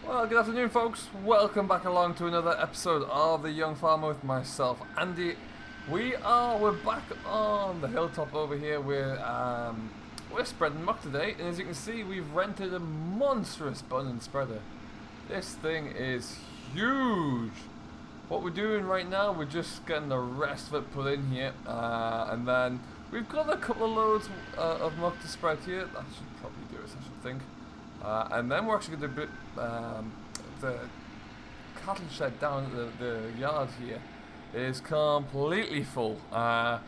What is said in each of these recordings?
Well, good afternoon, folks. Welcome back along to another episode of The Young Farmer with myself, Andy. We're back on the hilltop over here. We're spreading muck today, and as you can see, we've rented a monstrous bun spreader. This thing is huge. What we're doing right now, we're just getting the rest of it put in here, and then we've got a couple of loads of muck to spread here. That should probably do it, I should think. And then we're actually going to do the cattle shed down at the yard here is completely full. My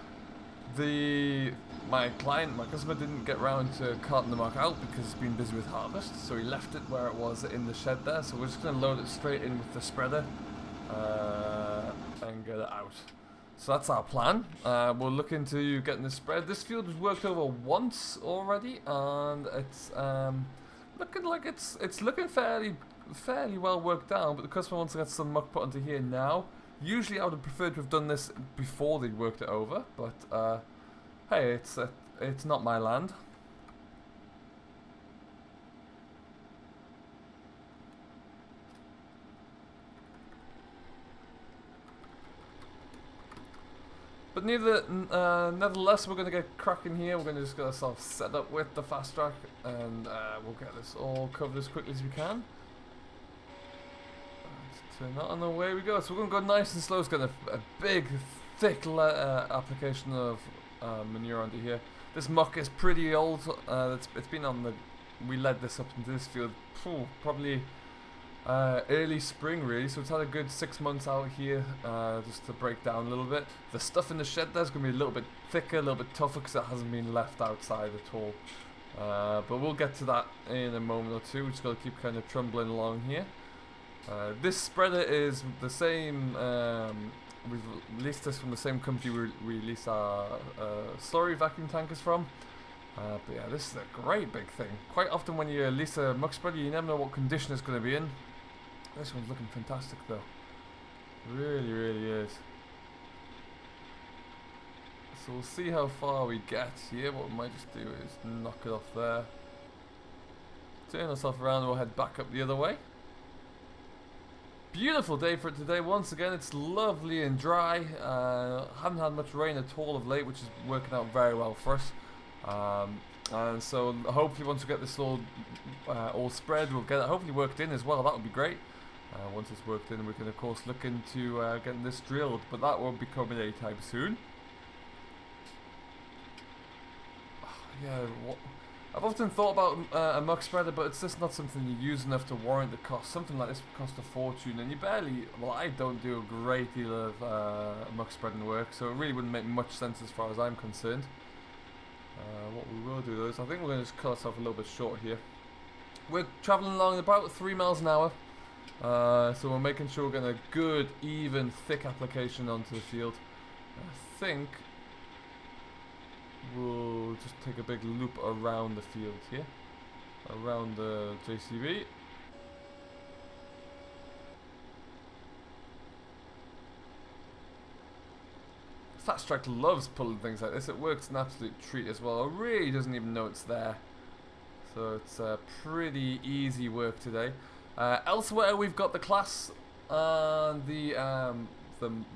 customer didn't get round to carting the muck out because he's been busy with harvest, so he left it where it was in the shed there. So we're just going to load it straight in with the spreader and get it out. So that's our plan. We'll look into getting the spread. This field was worked over once already, and it's looking like it's looking fairly well worked down, but the customer wants to get some muck put onto here now. Usually I would have preferred to have done this before they worked it over, but hey, it's not my land. But nevertheless, we're going to get cracking here. We're going to just get ourselves set up with the fast track, and we'll get this all covered as quickly as we can. Let's turn that on, and away we go. So we're going to go nice and slow. It's got a big, thick application of manure onto here. This muck is pretty old. It's been on the. We led this up into this field probably early spring, really, so it's had a good 6 months out here just to break down a little bit. The stuff in the shed there's going to be a little bit thicker, a little bit tougher because it hasn't been left outside at all. But we'll get to that in a moment or two. We just got to keep kind of trundling along here. This spreader is the same. We've released this from the same company we release our slurry vacuum tankers from. But yeah, this is a great big thing. Quite often when you release a muck spreader, you never know what condition it's going to be in. This one's looking fantastic though. Really, really is. So we'll see how far we get here. What we might just do is knock it off there. Turn ourselves around and we'll head back up the other way. Beautiful day for it today. Once again, it's lovely and dry. Haven't had much rain at all of late, which is working out very well for us. And so hopefully once we get this all spread, we'll get it hopefully worked in as well. That would be great. Once it's worked in, we can of course look into getting this drilled, but that won't be coming anytime soon. Yeah, I've often thought about a muck spreader, but it's just not something you use enough to warrant the cost. Something like this would cost a fortune, and I don't do a great deal of muck spreading work, so it really wouldn't make much sense as far as I'm concerned. What we will do though is I think we're going to just cut ourselves a little bit short here. We're travelling along about 3 miles an hour, so we're making sure we're getting a good, even, thick application onto the field. I think we'll just take a big loop around the field here, around the JCB. Fast Track loves pulling things like this. It works an absolute treat as well. It really doesn't even know it's there. So it's pretty easy work today. Elsewhere we've got the class and the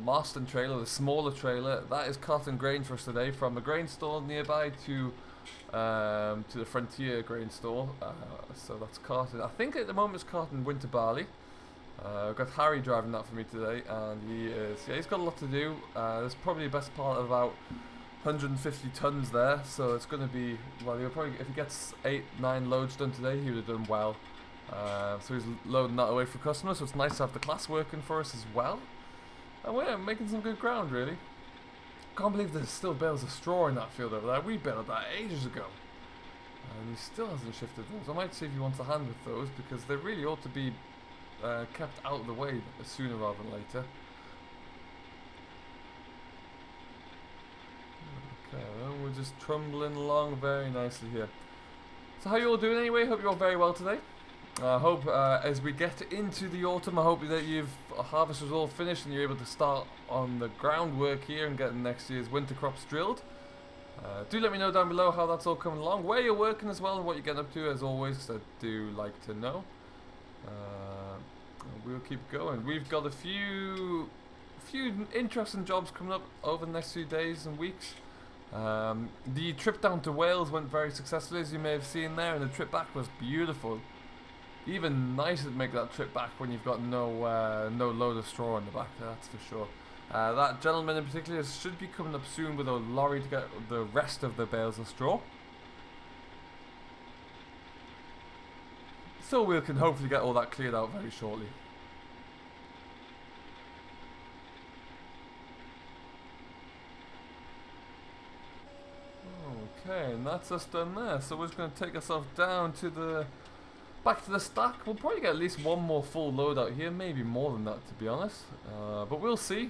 Marston trailer, the smaller trailer. That is carting grain for us today from a grain store nearby to the Frontier grain store. So that's carting. I think at the moment it's carting winter barley. I've got Harry driving that for me today, and he's got a lot to do. There's probably the best part of about 150 tons there, so it's going to be, well, he'll probably, if he gets 8-9 loads done today, he would have done well. So he's loading that away for customers, so it's nice to have the class working for us as well. And we're making some good ground, really. Can't believe there's still bales of straw in that field over there. We baled that ages ago. And he still hasn't shifted those. I might see if he wants a hand with those, because they really ought to be kept out of the way sooner rather than later. Okay, well, we're just trundling along very nicely here. So how you all doing anyway? Hope you're all very well today. I hope as we get into the autumn, I hope that harvest is all finished and you're able to start on the groundwork here and get next year's winter crops drilled. Do let me know down below how that's all coming along, where you're working as well, and what you're getting up to as always, 'cause I do like to know. we'll keep going. We've got a few interesting jobs coming up over the next few days and weeks. The trip down to Wales went very successfully, as you may have seen there, and the trip back was beautiful. Even nicer to make that trip back when you've got no load of straw in the back, that's for sure. That gentleman in particular should be coming up soon with a lorry to get the rest of the bales of straw. So we can hopefully get all that cleared out very shortly. Okay, and that's us done there. So we're just going to take ourselves down to the back to the stack. We'll probably get at least one more full load out here, maybe more than that to be honest. But we'll see.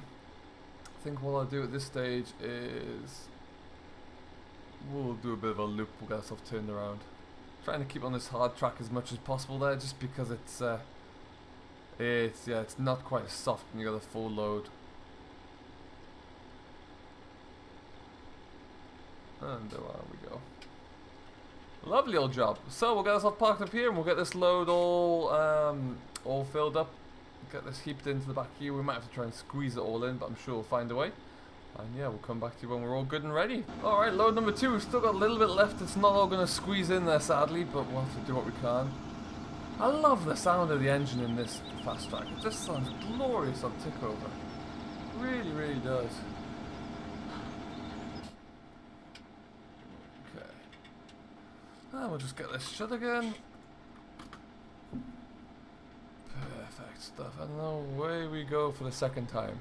I think what I'll do at this stage is we'll do a bit of a loop. We'll get ourselves turned around. Trying to keep on this hard track as much as possible there, just because it's not quite as soft when you got a full load. And there we go. Lovely old job. So we'll get ourselves parked up here, and we'll get this load all filled up. Get this heaped into the back here. We might have to try and squeeze it all in, but I'm sure we'll find a way. And yeah, we'll come back to you when we're all good and ready. Alright, load number 2. We've still got a little bit left. It's not all going to squeeze in there, sadly, but we'll have to do what we can. I love the sound of the engine in this fast track. It just sounds glorious on tick over. Really, really does. Okay. And we'll just get this shut again. Perfect stuff. And away we go for the second time.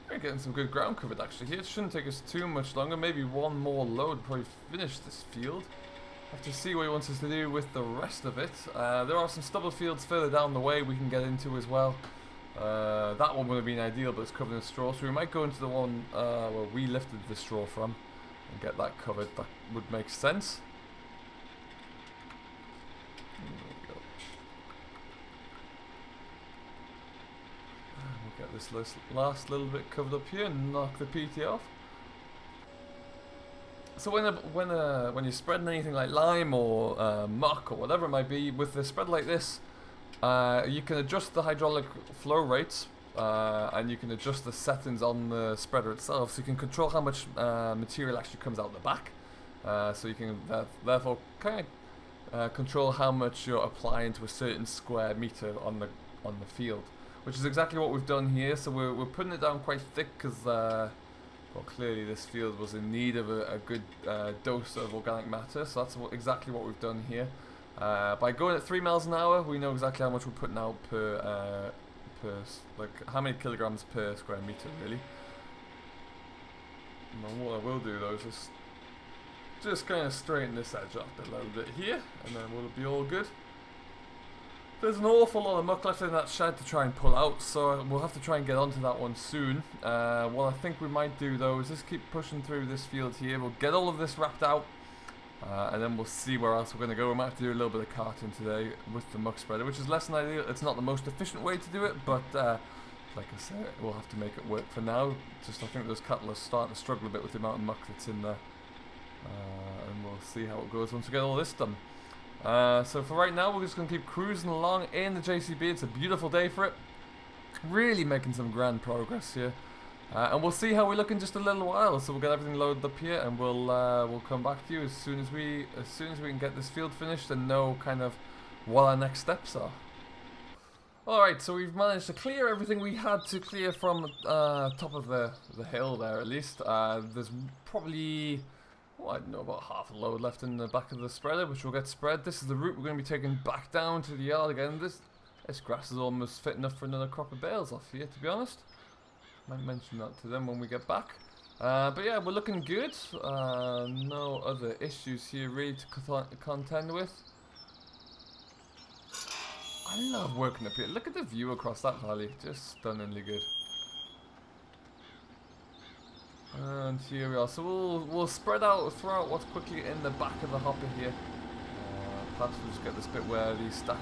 We're getting some good ground covered actually here. It shouldn't take us too much longer. Maybe one more load before we finish this field. Have to see what he wants us to do with the rest of it. There are some stubble fields further down the way we can get into as well. That one would have been ideal, but it's covered in straw, so we might go into the one where we lifted the straw from and get that covered. That would make sense. There we go. And we'll get this last little bit covered up here and knock the PT off. So when you're spreading anything like lime or muck or whatever it might be, with a spread like this, you can adjust the hydraulic flow rates and you can adjust the settings on the spreader itself, so you can control how much material actually comes out the back. So you can therefore kind of control how much you're applying to a certain square meter on the field, which is exactly what we've done here. So we're putting it down quite thick because well, clearly this field was in need of a good dose of organic matter, so that's exactly what we've done here. By going at 3 miles an hour, we know exactly how much we're putting out per like how many kilograms per square meter, really. And what I will do though is just kind of straighten this edge up a little bit here, and then we'll be all good. There's an awful lot of muck left in that shed to try and pull out, so we'll have to try and get onto that one soon. What I think we might do though is just keep pushing through this field here. We'll get all of this wrapped out, and then we'll see where else we're going to go. We might have to do a little bit of carting today with the muck spreader, which is less than ideal. It's not the most efficient way to do it, but like I said, we'll have to make it work for now. Just I think those cattle are starting to struggle a bit with the amount of muck that's in there, and we'll see how it goes once we get all this done. So for right now, we're just going to keep cruising along in the JCB. It's a beautiful day for it. Really making some grand progress here. And we'll see how we look in just a little while. So we'll get everything loaded up here, and we'll come back to you as soon as we can get this field finished and know kind of what our next steps are. Alright, so we've managed to clear everything we had to clear from top of the hill there, at least. There's probably, well, I don't know, about half a load left in the back of the spreader, which will get spread. This is the route we're going to be taking back down to the yard again. This grass is almost fit enough for another crop of bales off here, to be honest. Might mention that to them when we get back. But yeah, we're looking good. No other issues here really to contend with. I love working up here. Look at the view across that valley. Just stunningly good. And here we are. So we'll spread out, throw out what's quickly in the back of the hopper here. Perhaps we'll just get this bit where the stack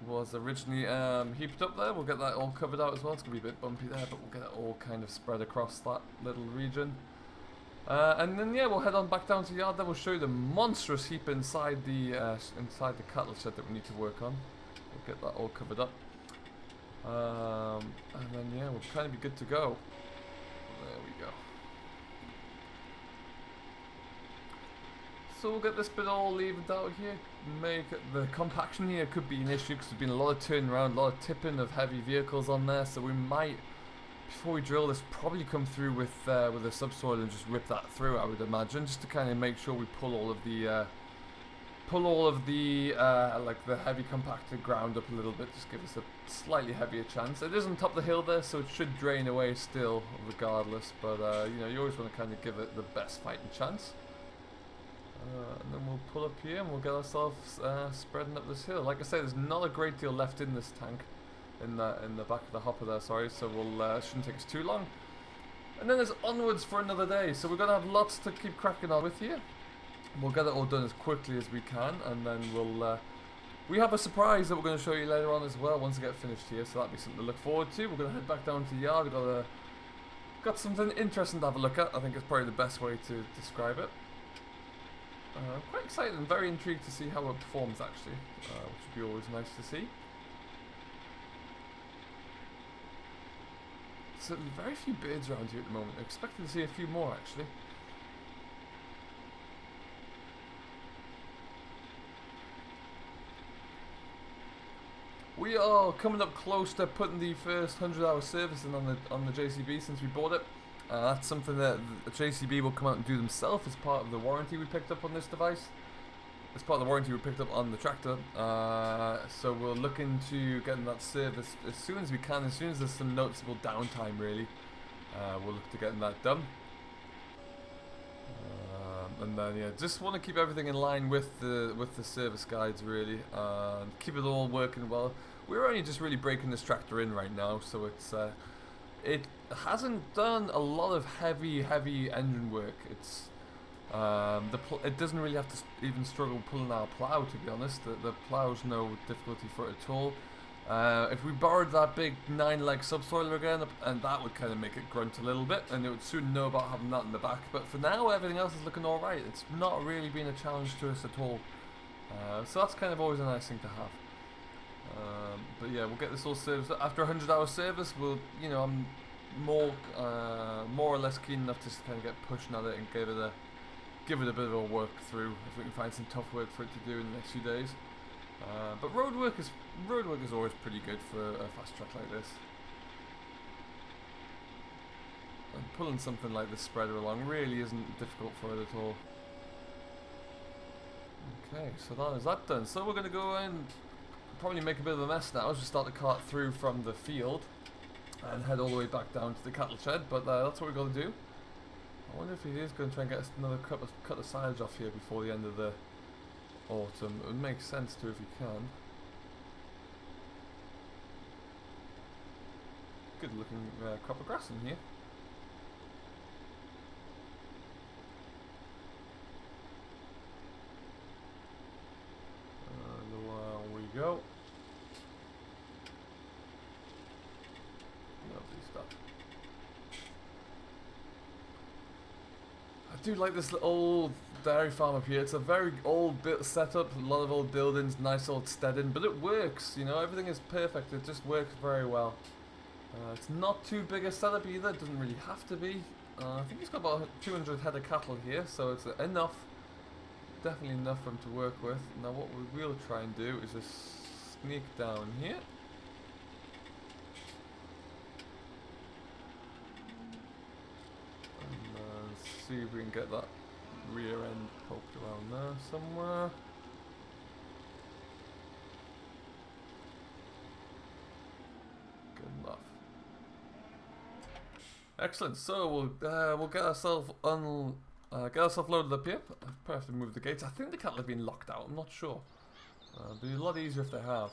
was originally heaped up there. We'll get that all covered out as well. It's going to be a bit bumpy there, but we'll get it all kind of spread across that little region. And then yeah, we'll head on back down to the yard. Then we'll show you the monstrous heap inside the cattle shed that we need to work on. We'll get that all covered up. And then yeah, we'll kind of be good to go. There we go. So we'll get this bit all leveled out here. Make the compaction here could be an issue because there's been a lot of turning around, a lot of tipping of heavy vehicles on there. So we might, before we drill this, probably come through with a subsoil and just rip that through. I would imagine, just to kind of make sure we pull all of the like the heavy compacted ground up a little bit. Just give us a slightly heavier chance. It is on top of the hill there, so it should drain away still, regardless. But you know, you always want to kind of give it the best fighting chance. And then we'll pull up here and we'll get ourselves spreading up this hill. Like I say, there's not a great deal left in this tank, in the back of the hopper there. Sorry, so we'll shouldn't take us too long. And then there's onwards for another day. So we're gonna have lots to keep cracking on with here. We'll get it all done as quickly as we can, and then we have a surprise that we're going to show you later on as well once we get finished here. So that'll be something to look forward to. We're going to head back down to the yard. We've got something interesting to have a look at. I think it's probably the best way to describe it. I'm quite excited and very intrigued to see how it performs actually, which would be always nice to see. So very few birds around here at the moment. I'm expecting to see a few more actually. We are coming up close to putting the first 100-hour service in on the JCB since we bought it. That's something that the JCB will come out and do themselves as part of the warranty we picked up on this device. As part of the warranty we picked up on the tractor. So we're looking to getting that service as soon as we can, as soon as there's some noticeable downtime really. We'll look to getting that done. And then yeah, just want to keep everything in line with the service guides really, and keep it all working well. We're only just really breaking this tractor in right now, so it's it hasn't done a lot of heavy engine work. It's it doesn't really have to even struggle pulling our plow, to be honest. The plow's no difficulty for it at all. If we borrowed that big 9-leg subsoiler again, and that would kind of make it grunt a little bit, and it would soon know about having that in the back. But for now, everything else is looking alright. It's not really been a challenge to us at all. So that's kind of always a nice thing to have. But yeah, we'll get this all serviced. After a 100-hour service, we'll, you know, I'm more or less keen enough to just kind of get pushing at it and give it a bit of a work through. If we can find some tough work for it to do in the next few days. But road work is always pretty good for a fast track like this. And pulling something like this spreader along really isn't difficult for it at all. Okay, so that is that done. So we're going to go and probably make a bit of a mess now. Just start the cart through from the field and head all the way back down to the cattle shed. But that's what we're going to do. I wonder if he is going to try and get us another cut of silage off here before the end of the autumn. It would make sense to if he can. Good looking crop of grass in here. There we go. Lovely stuff. I do like this little dairy farm up here. It's a very old setup, a lot of old buildings, nice old steading, but it works, you know, everything is perfect, it just works very well. It's not too big a setup either, it doesn't really have to be. I think he's got about 200 head of cattle here, so it's enough, definitely enough for him to work with. Now what we will try and do is just sneak down here. And see if we can get that rear end poked around there somewhere. Good enough. Excellent. So we'll get ourselves loaded up here. I probably have to move the gates. I think the cattle have been locked out. I'm not sure. It'll be a lot easier if they have.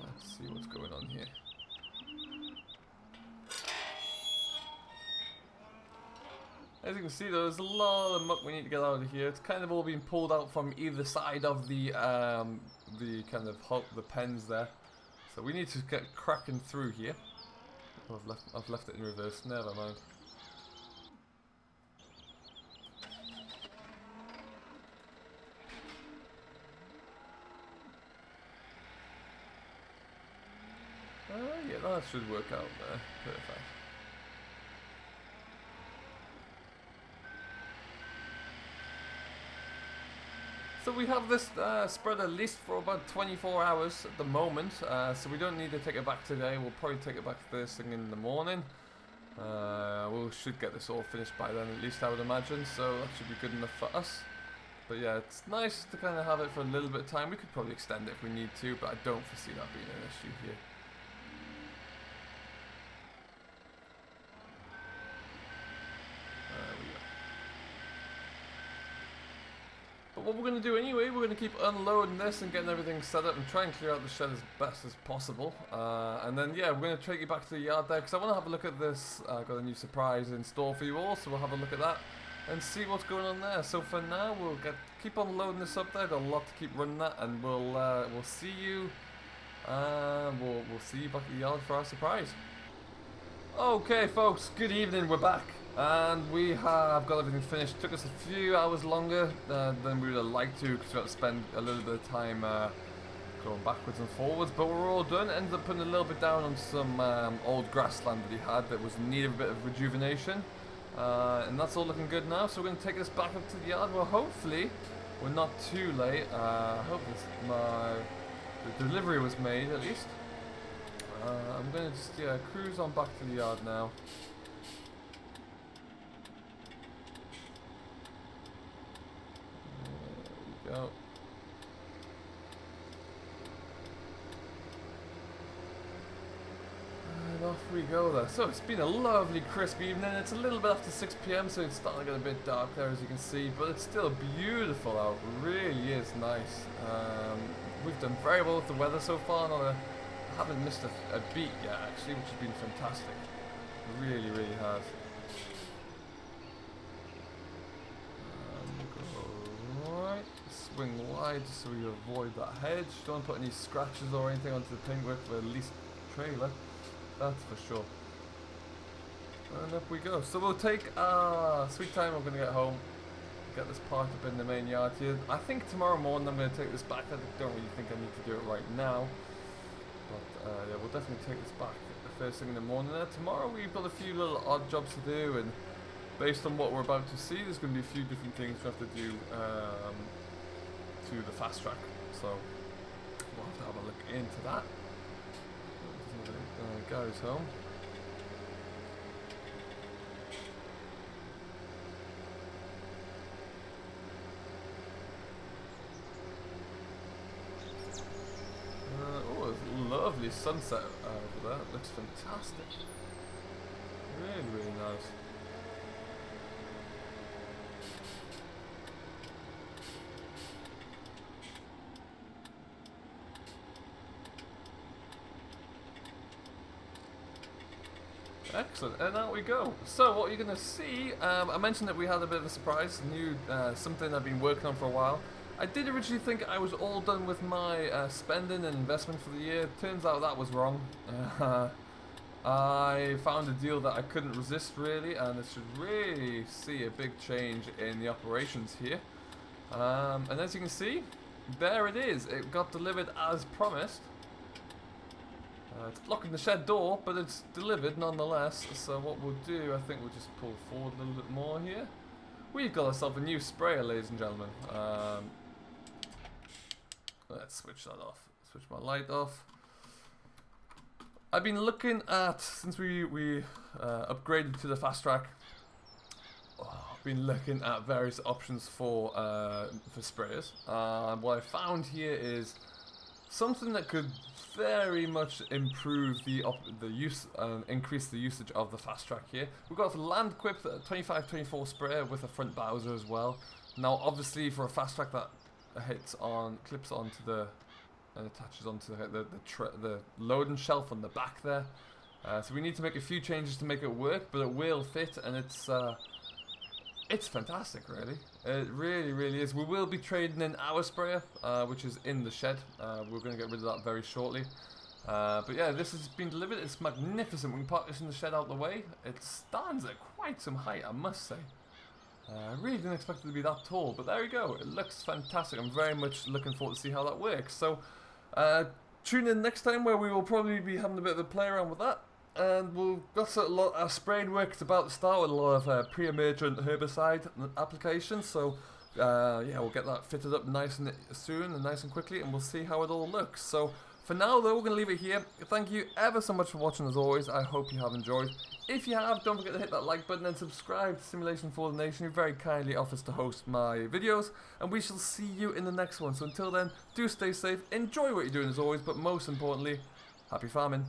Let's see what's going on here. As you can see, there's a lot of muck we need to get out of here. It's kind of all being pulled out from either side of the kind of the pens there. So we need to get cracking through here. Oh, I've left it in reverse. Never mind. Yeah, that should work out there. Perfect. So we have this spread at least for about 24 hours at the moment, so we don't need to take it back today. We'll probably take it back first thing in the morning. We should get this all finished by then at least, I would imagine, so that should be good enough for us. But yeah, it's nice to kind of have it for a little bit of time. We could probably extend it if we need to, but I don't foresee that being an issue here. But what we're going to do anyway, we're going to keep unloading this and getting everything set up and try and clear out the shed as best as possible. And then, yeah, we're going to take you back to the yard there because I want to have a look at this. I've got a new surprise in store for you all, so we'll have a look at that and see what's going on there. So for now, we'll keep on loading this up there. Got a lot to keep running that, and we'll see you. We'll see you back at the yard for our surprise. Okay, folks. Good evening. We're back. And we have got everything finished. Took us a few hours longer than we would have liked to because we had to spend a little bit of time going backwards and forwards. But we're all done. Ended up putting a little bit down on some old grassland that he had that was in need of a bit of rejuvenation. And that's all looking good now. So we're going to take this back up to the yard. Well, hopefully we're not too late. I hope the delivery was made at least. I'm going to just cruise on back to the yard now. Go. And off we go there. So it's been a lovely crisp evening. It's a little bit after 6 PM, so it's starting to get a bit dark there as you can see, but it's still beautiful out. It really is nice. We've done very well with the weather so far. I haven't missed a beat yet actually, which has been fantastic. It really, really has. Swing wide just so we avoid that hedge. Don't want to put any scratches or anything onto the paintwork for at least trailer. That's for sure. And up we go. So we'll take sweet time. We're going to get home, get this parked up in the main yard here. I think tomorrow morning I'm going to take this back. I don't really think I need to do it right now. But yeah, we'll definitely take this back the first thing in the morning. Tomorrow we've got a few little odd jobs to do, and based on what we're about to see, there's going to be a few different things we have to do to the fast track, so we'll have to have a look into that. Gary's home. Oh, it's a lovely sunset over there. It looks fantastic. Really, really nice. Excellent, and out we go. So what you're going to see, I mentioned that we had a bit of a surprise, something I've been working on for a while. I did originally think I was all done with my spending and investment for the year. Turns out that was wrong. I found a deal that I couldn't resist really, and it should really see a big change in the operations here. And as you can see, there it is. It got delivered as promised. It's blocking the shed door, but it's delivered nonetheless. So what we'll do, I think we'll just pull forward a little bit more here. We've got ourselves a new sprayer, ladies and gentlemen. Let's switch that off. Switch my light off. I've been looking at, since we upgraded to the fast track, I've been looking at various options for sprayers. What I found here is something that could very much improve the use and increase the usage of the fast track here. We've got a land equipped 25-24 sprayer with a front Bowser as well. Now obviously for a fast track that clips onto the and attaches onto the loading shelf on the back there. So we need to make a few changes to make it work, but it will fit, and it's fantastic, really. It really, really is. We will be trading in our sprayer, which is in the shed. We're going to get rid of that very shortly. But yeah, this has been delivered. It's magnificent. We can partition the shed out of the way. It stands at quite some height, I must say. I really didn't expect it to be that tall, but there we go. It looks fantastic. I'm very much looking forward to see how that works. So, tune in next time where we will probably be having a bit of a play around with that. And we've got a lot. Our spraying work is about to start with a lot of pre-emergent herbicide applications. So, yeah, we'll get that fitted up nice and soon and nice and quickly, and we'll see how it all looks. So, for now, though, we're going to leave it here. Thank you ever so much for watching, as always. I hope you have enjoyed. If you have, don't forget to hit that like button and subscribe to Simulation4thenation, who very kindly offers to host my videos. And we shall see you in the next one. So until then, do stay safe, enjoy what you're doing as always, but most importantly, happy farming.